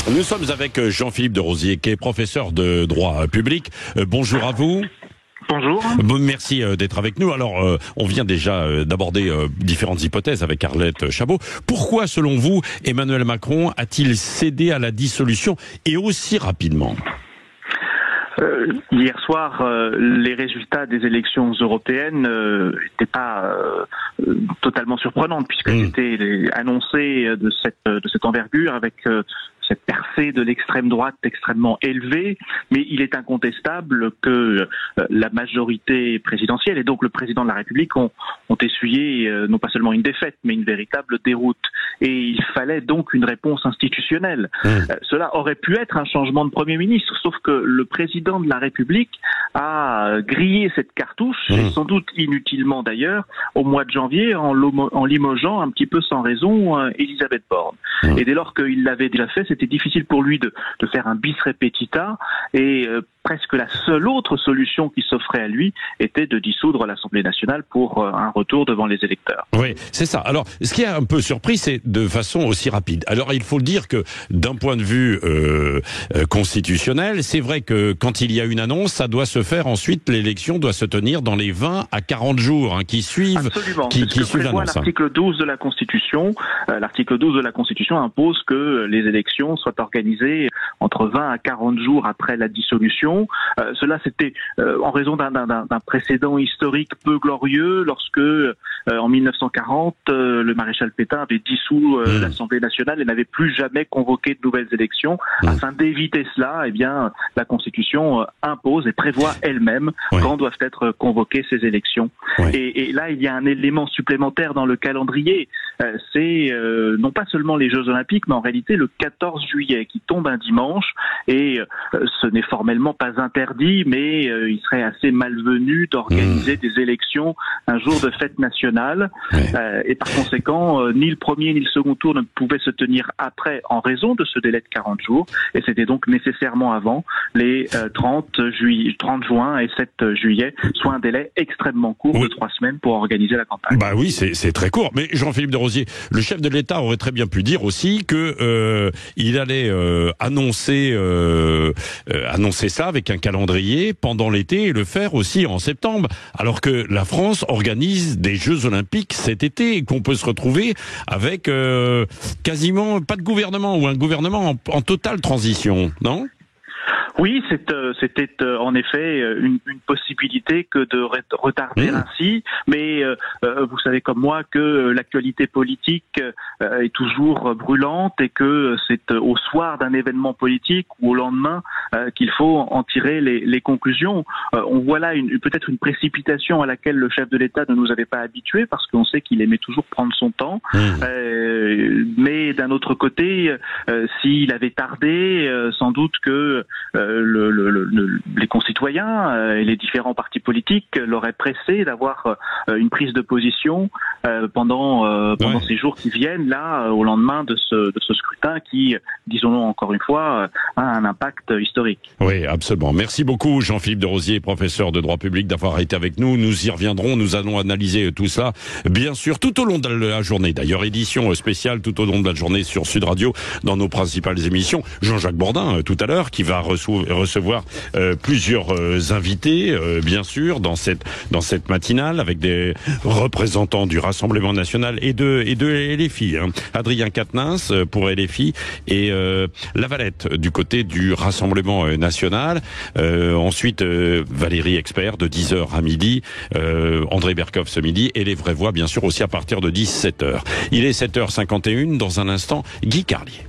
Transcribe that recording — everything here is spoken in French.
Nous sommes avec Jean-Philippe de Rosier, qui est professeur de droit public. Bonjour à vous. Bonjour. Merci d'être avec nous. Alors, on vient déjà d'aborder différentes hypothèses avec Arlette Chabot. Pourquoi, selon vous, Emmanuel Macron a-t-il cédé à la dissolution et aussi rapidement ? Hier soir, les résultats des élections européennes n'étaient pas totalement surprenantes puisqu'elles étaient annoncées de cette envergure avec cette percée de l'extrême droite extrêmement élevée, mais il est incontestable que la majorité présidentielle et donc le président de la République ont essuyé non pas seulement une défaite, mais une véritable déroute. Et il fallait donc une réponse institutionnelle. Cela aurait pu être un changement de Premier ministre, sauf que le président de la République a grillé cette cartouche, et sans doute inutilement d'ailleurs, au mois de janvier, en limogeant un petit peu sans raison Elisabeth Borne. Et dès lors qu'il l'avait déjà fait, c'était difficile pour lui de faire un bis repetita, et presque la seule autre solution qui s'offrait à lui était de dissoudre l'Assemblée nationale pour un retour devant les électeurs. Oui, c'est ça. Alors, ce qui a un peu surpris, c'est de façon aussi rapide. Alors, il faut le dire que d'un point de vue constitutionnel, c'est vrai que quand il y a une annonce, ça doit se faire ensuite, l'élection doit se tenir dans les 20 à 40 jours qui suivent, qui suivent l'annonce. L'article 12 de la Constitution, l'article 12 de la Constitution impose que les élections soient organisées entre 20 à 40 jours après la dissolution. Cela, c'était en raison d'un précédent historique peu glorieux lorsque, en 1940, le maréchal Pétain avait dissous l'Assemblée nationale et n'avait plus jamais convoqué de nouvelles élections. Afin d'éviter cela, eh bien, la Constitution impose et prévoit elle-même quand doivent être convoquées ces élections. Et là, il y a un élément supplémentaire dans le calendrier. C'est non pas seulement les Jeux Olympiques, mais en réalité le 14 juillet qui tombe un dimanche, et ce n'est formellement pas interdit, mais il serait assez malvenu d'organiser des élections un jour de fête nationale, et par conséquent ni le premier ni le second tour ne pouvaient se tenir après en raison de ce délai de 40 jours, et c'était donc nécessairement avant les 30 juin et 7 juillet, soit un délai extrêmement court de 3 semaines pour organiser la campagne. Bah oui, c'est très court. Mais Jean-Philippe de Rosier, le chef de l'État aurait très bien pu dire aussi que il allait annoncer ça avec un calendrier pendant l'été et le faire aussi en septembre, alors que la France organise des Jeux Olympiques cet été et qu'on peut se retrouver avec quasiment pas de gouvernement ou un gouvernement en totale transition, non ? Oui, c'était en effet une possibilité que de retarder ainsi, mais vous savez comme moi que l'actualité politique est toujours brûlante et que c'est au soir d'un événement politique ou au lendemain qu'il faut en tirer les conclusions. On voit là peut-être une précipitation à laquelle le chef de l'État ne nous avait pas habitués, parce qu'on sait qu'il aimait toujours prendre son temps, mais d'un autre côté, s'il avait tardé, sans doute que les concitoyens et les différents partis politiques l'auraient pressé d'avoir une prise de position pendant ces jours qui viennent, là, au lendemain de ce scrutin qui, disons-le encore une fois, a un impact historique. Oui, absolument. Merci beaucoup Jean-Philippe de Rosier, professeur de droit public, d'avoir été avec nous. Nous y reviendrons, nous allons analyser tout ça, bien sûr, tout au long de la journée. D'ailleurs, édition spéciale tout au long de la journée sur Sud Radio, dans nos principales émissions. Jean-Jacques Bourdin, tout à l'heure, qui va recevoir plusieurs invités, bien sûr, dans cette matinale, avec des représentants du Rassemblement national et de LFI. Adrien Quatennens pour LFI et Lavalette du côté du Rassemblement national. Ensuite, Valérie Expert de 10h à midi, André Berkoff ce midi, et les vraies voix, bien sûr, aussi à partir de 17h. Il est 7h51, dans un instant, Guy Carlier.